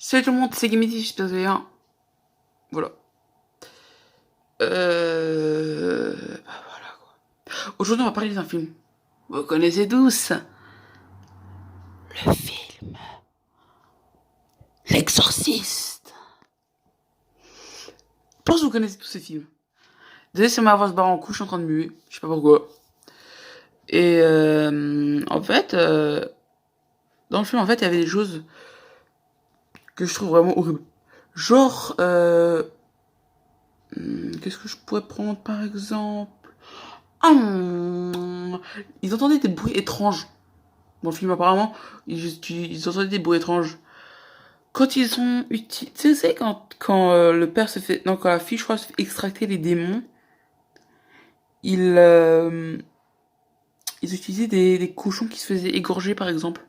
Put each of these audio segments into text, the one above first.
Salut tout le monde, c'est Gimiti, j'espère que vous allez bien. Voilà. Voilà quoi. Aujourd'hui, on va parler d'un film. Vous connaissez tous. Le film. L'Exorciste. Je pense que vous connaissez tous ces films. Désolé si ma voix se barre en couche, je suis en train de muer. Je sais pas pourquoi. Et en fait, dans le film, en fait, il y avait des choses que je trouve vraiment horribles. Genre, qu'est-ce que je pourrais prendre par exemple? Ils entendaient des bruits étranges. Dans le film, apparemment, ils entendaient des bruits étranges. Quand ils ont utilisé. Tu sais, quand le père se fait. Non, quand la fille, je crois, se fait extracter les démons, ils, euh, ils utilisaient des cochons qui se faisaient égorger, par exemple.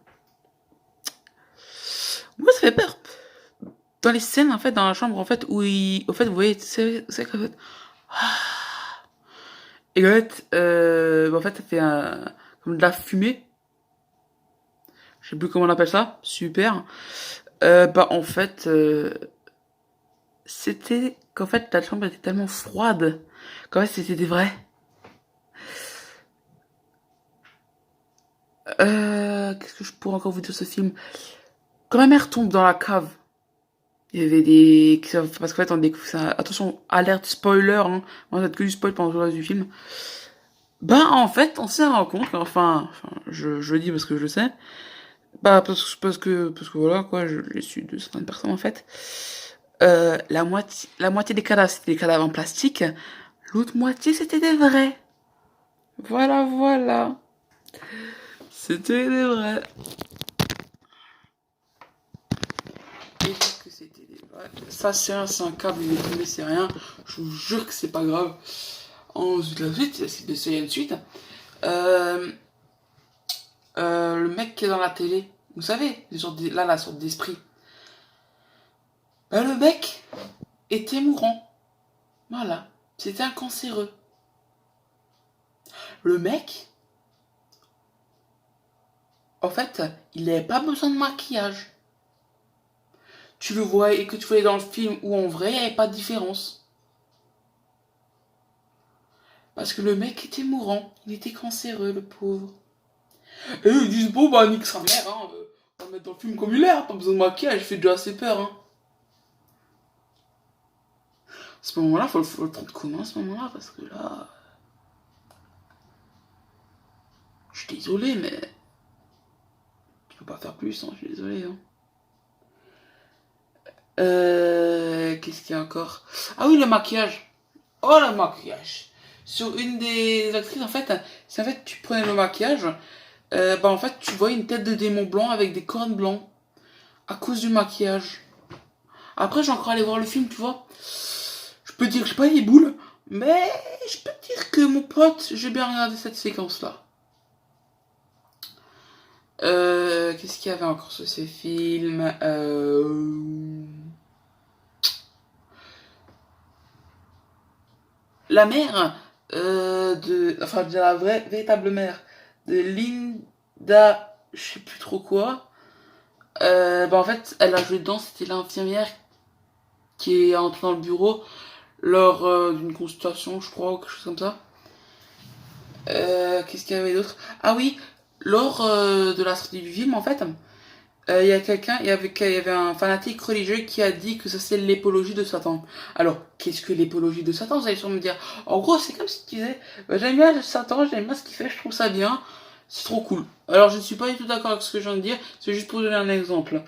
Moi, ça fait peur. Dans les scènes, en fait, dans la chambre, en fait, où ils. Au fait, vous voyez, c'est qu'en fait. Et en fait, en fait, ça fait comme de la fumée. Je sais plus comment on appelle ça. Super. En fait, c'était qu'en fait la chambre était tellement froide qu'en fait c'était vrai. Qu'est-ce que je pourrais encore vous dire de ce film? Quand ma mère tombe dans la cave, il y avait des... Parce qu'en fait on découvre ça... Attention, alerte spoiler, hein. On va que du spoil pendant tout le reste du film. En fait, on s'est rendu compte, je le dis parce que je le sais, parce que voilà, quoi, je l'ai su de certaines personnes, en fait. La moitié des cadavres, c'était des cadavres en plastique, l'autre moitié, c'était des vrais. Voilà, voilà. C'était des vrais. Et dire que c'était des vrais. Ça, c'est un câble, il est tombé, c'est rien. Je vous jure que c'est pas grave. Ensuite, la suite, il y a une suite. Euh, le mec qui est dans la télé, vous savez, là, la sorte d'esprit. Le mec était mourant. Voilà. C'était un cancéreux. Le mec, en fait, il n'avait pas besoin de maquillage. Tu le voyais et que tu voyais dans le film ou en vrai, il n'y avait pas de différence. Parce que le mec était mourant, il était cancéreux, le pauvre. Et ils disent, bon, bah, nique sa mère, hein, on va le mettre dans le film comme il est, pas besoin de maquillage, il fait déjà assez peur, hein. À ce moment-là, faut le prendre comment à ce moment-là, parce que là, je suis désolé, mais tu peux pas faire plus, hein, je suis désolé, hein. Qu'est-ce qu'il y a encore? Ah oui, le maquillage. Oh, le maquillage. Sur une des actrices, en fait, si en fait tu prenais le maquillage, en fait, tu vois une tête de démon blanc avec des cornes blancs à cause du maquillage. Après, j'ai encore allé voir le film, tu vois. Je peux dire que j'ai pas les boules, mais je peux dire que mon pote, j'ai bien regardé cette séquence-là. Qu'est-ce qu'il y avait encore sur ces films? La mère de la vraie, véritable mère de Linda, je sais plus trop quoi. En fait, elle a joué dedans, c'était l'infirmière qui est entrée dans le bureau lors d'une consultation, je crois, ou quelque chose comme ça. Qu'est-ce qu'il y avait d'autre? Ah oui, lors de la sortie du film, en fait, il y a quelqu'un, il y avait un fanatique religieux qui a dit que ça c'est l'épologie de Satan. Alors, qu'est-ce que l'épologie de Satan? Vous allez sûrement me dire. En gros, c'est comme si tu disais, j'aime bien Satan, j'aime bien ce qu'il fait, je trouve ça bien, c'est trop cool. Alors, je ne suis pas du tout d'accord avec ce que je viens de dire, c'est juste pour donner un exemple.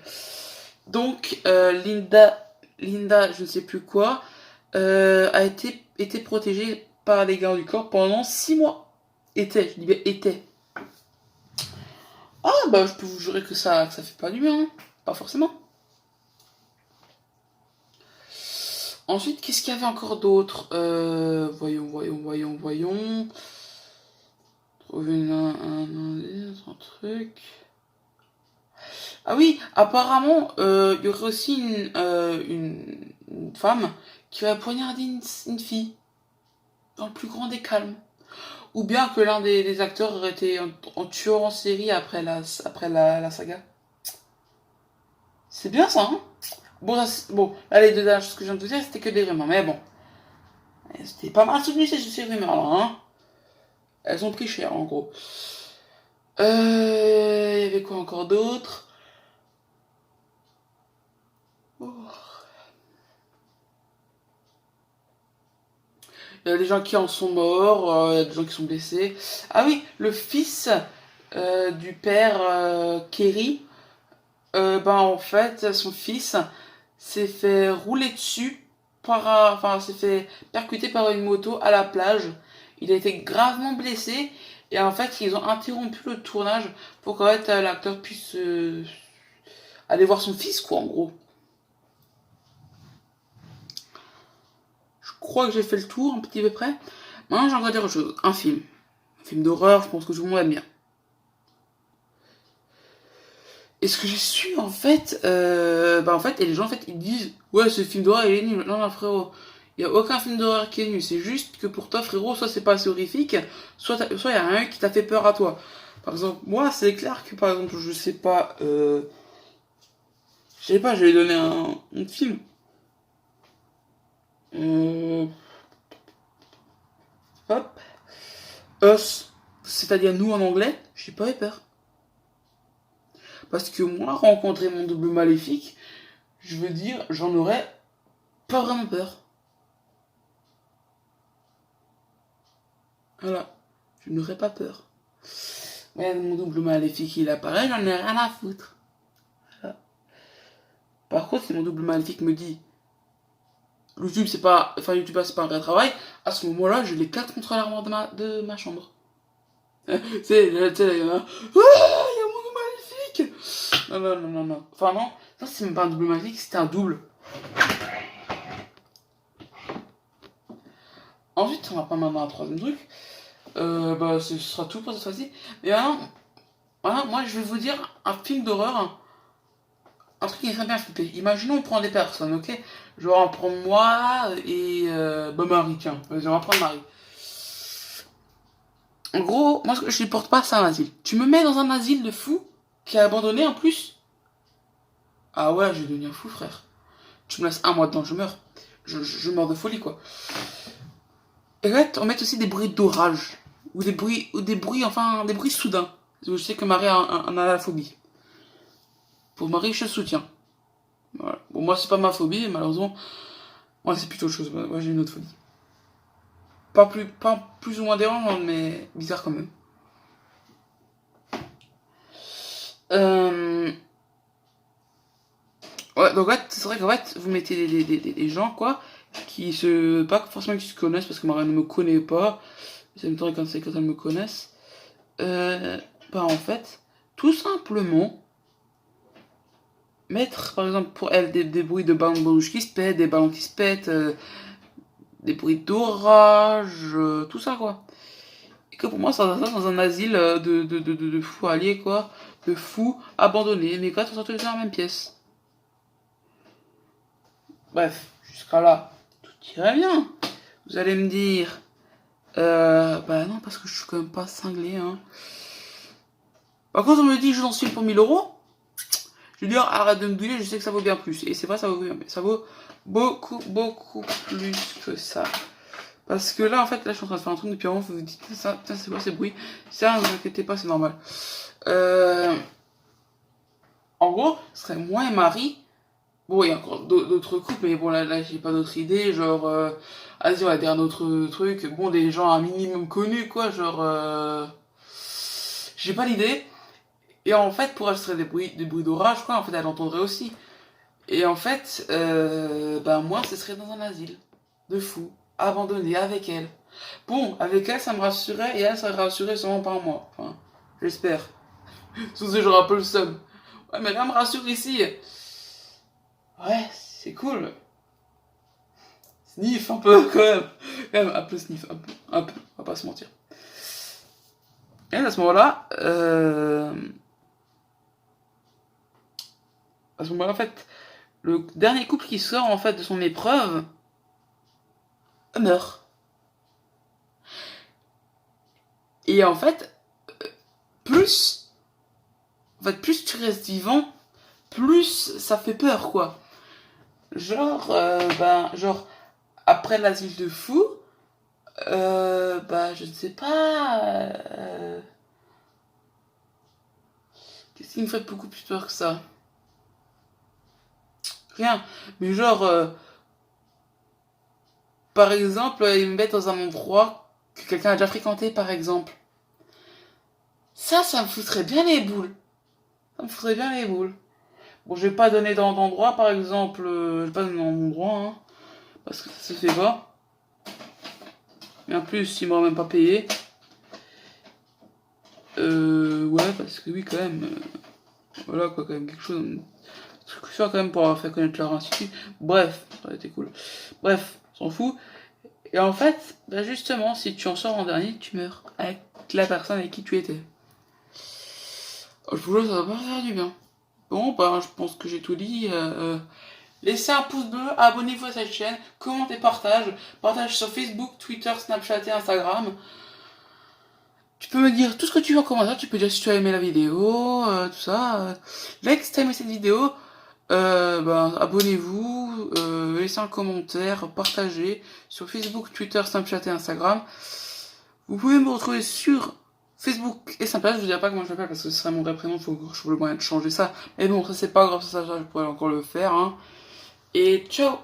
Donc, Linda, je ne sais plus quoi, a été protégée par les gardes du corps pendant 6 mois. Était, je dis bien était. Ah, je peux vous jurer que ça fait pas du bien, hein. Pas forcément. Ensuite, qu'est-ce qu'il y avait encore d'autre? Voyons. Trouver un truc. Ah oui, apparemment, il y aurait aussi une femme qui aurait poignardé une fille dans le plus grand des calmes. Ou bien que l'un des acteurs aurait été en tueur en série après la saga. C'est bien ça, hein? Bon, bon, là, les deux dernières choses que je viens de te dire, c'était que des rumeurs. Mais bon, c'était pas mal soutenu ces rumeurs-là, hein. Elles ont pris cher, en gros. Il y avait quoi encore d'autre? Oh. Il y a des gens qui en sont morts, il y a des gens qui sont blessés. Ah oui, le fils du père Kerry, ben en fait, son fils s'est fait rouler dessus enfin, s'est fait percuter par une moto à la plage. Il a été gravement blessé et en fait, ils ont interrompu le tournage pour qu'en fait, l'acteur puisse aller voir son fils, quoi, en gros. Je crois que j'ai fait le tour, un petit peu près. Maintenant, j'ai encore dire autre chose. Un film. Un film d'horreur, je pense que tout le monde aime bien. Et ce que j'ai su, en fait, bah en fait, et les gens, en fait, ils disent, ouais, ce film d'horreur, il est nul. Non, non, frérot. Il n'y a aucun film d'horreur qui est nul. C'est juste que pour toi, frérot, soit c'est pas assez horrifique, soit il y a rien qui t'a fait peur à toi. Par exemple, moi, c'est clair que, par exemple, je sais pas, je vais donner un film. Euh, hop. Us. C'est-à-dire nous en anglais, j'ai pas eu peur. Parce que moi, rencontrer mon double maléfique, je veux dire, j'en aurais pas vraiment peur. Voilà. Je n'aurais pas peur. Mais mon double maléfique, il apparaît, j'en ai rien à foutre. Voilà. Par contre, si mon double maléfique me dit, YouTube, c'est pas un vrai travail, à ce moment-là, je l'éclate contre l'armoire de ma chambre. C'est, il y en a, ah, il y a mon double maléfique! Non, non, non, non, non. Enfin, non, ça, c'est même pas un double maléfique, c'était un double. Ensuite, on va prendre maintenant un troisième truc. Bah, ce sera tout pour cette fois-ci. Mais maintenant, voilà, moi, je vais vous dire un film d'horreur, un truc qui me fait bien flipper. Imaginons, on prend des personnes, ok? Genre, on prend moi et bah, Marie, tiens. Vas-y, on va prendre Marie. En gros, moi, ce que je ne porte pas, c'est un asile. Tu me mets dans un asile de fou qui est abandonné en plus. Ah ouais, je vais devenir fou, frère. Tu me laisses un mois dedans, je meurs. Je meurs de folie, quoi. Et là, on met aussi des bruits d'orage. Enfin, des bruits soudains. Je sais que Marie a la phobie. Pour Marie, je soutiens. Voilà. Bon, moi, c'est pas ma phobie, malheureusement. Moi, c'est plutôt autre chose. Moi, j'ai une autre phobie. Pas plus ou moins dérangeante, mais bizarre quand même. Euh... Ouais, donc en fait, c'est vrai qu'en fait, vous mettez des gens, quoi, pas forcément qui se connaissent, parce que Marie ne me connaît pas. Ça m'étonnerait quand elles me connaissent. Bah, en fait, tout simplement, mettre, par exemple, pour elle, des bruits de ballons qui se pètent, des ballons qui se pètent, des bruits d'orage, tout ça, quoi. Et que pour moi, ça dans un asile de fous alliés, quoi. De fous abandonnés, mais quoi, on tous dans la même pièce. Bref, jusqu'à là, tout irait bien. Vous allez me dire, bah non, parce que je suis quand même pas cinglé, hein. Par contre, on me dit, je lance film pour 1000 euros. Je vais dire, arrête de me douiller, je sais que ça vaut bien plus. Et c'est vrai, ça vaut bien, mais ça vaut beaucoup, beaucoup plus que ça. Parce que là, en fait, là, je suis en train de faire un truc depuis avant, vous vous dites, ça, tiens, c'est quoi ces bruits? Ça, ne vous inquiétez pas, c'est normal. En gros, ce serait moi et Marie. Bon, il y a encore d'autres couples, mais bon, là j'ai pas d'autres idées. Genre, vas-y, on va dire un autre truc. Bon, des gens un minimum connus, quoi. Genre, j'ai pas l'idée. Et en fait, pour elle, ce serait des bruits d'orage, quoi. En fait, elle entendrait aussi. Et en fait, bah, moi, ce serait dans un asile de fous, abandonné avec elle. Bon, avec elle, ça me rassurait, et elle, ça rassurait seulement par moi. Enfin, j'espère. Sous ce genre un peu le seum. Ouais, mais là, me rassure ici. Ouais, c'est cool. Sniff un peu, quand même. Quand même, un peu sniff, un peu, on va pas se mentir. Et à ce moment-là, en fait, le dernier couple qui sort, en fait, de son épreuve, meurt. Et en fait, plus tu restes vivant, plus ça fait peur, quoi. Genre, après l'asile de fou, je ne sais pas. Qu'est-ce qui me ferait beaucoup plus peur que ça? Rien. Mais genre, par exemple, ils me mettent dans un endroit que quelqu'un a déjà fréquenté, par exemple. Ça me foutrait bien les boules. Ça me foutrait bien les boules. Bon, je vais pas donner d'endroit, par exemple. Je vais pas donner d'endroit, hein, parce que ça se fait pas. Et en plus, ils m'auraient même pas payé. Ouais, parce que oui, quand même. Voilà, quoi, quand même, quelque chose. Un truc sûr, quand même, pour avoir fait connaître leur institut. Bref, ça aurait été cool. Bref, on s'en fout. Et en fait, bah justement, si tu en sors en dernier, tu meurs avec la personne avec qui tu étais. Je vous jure, ça va pas faire du bien. Bon, bah, je pense que j'ai tout dit. Laissez un pouce bleu, abonnez-vous à cette chaîne, commentez, partage sur Facebook, Twitter, Snapchat et Instagram. Tu peux me dire tout ce que tu veux en commentaire, tu peux dire si tu as aimé la vidéo, tout ça. Like si tu as aimé cette vidéo, abonnez-vous, laissez un commentaire, partagez sur Facebook, Twitter, Snapchat et Instagram. Vous pouvez me retrouver sur Facebook et Snapchat, je vous dirai pas comment je m'appelle parce que ce serait mon vrai prénom, il faut que je trouve le moyen de changer ça. Mais bon, ça c'est pas grave, ça je pourrais encore le faire. Hein. Et ciao!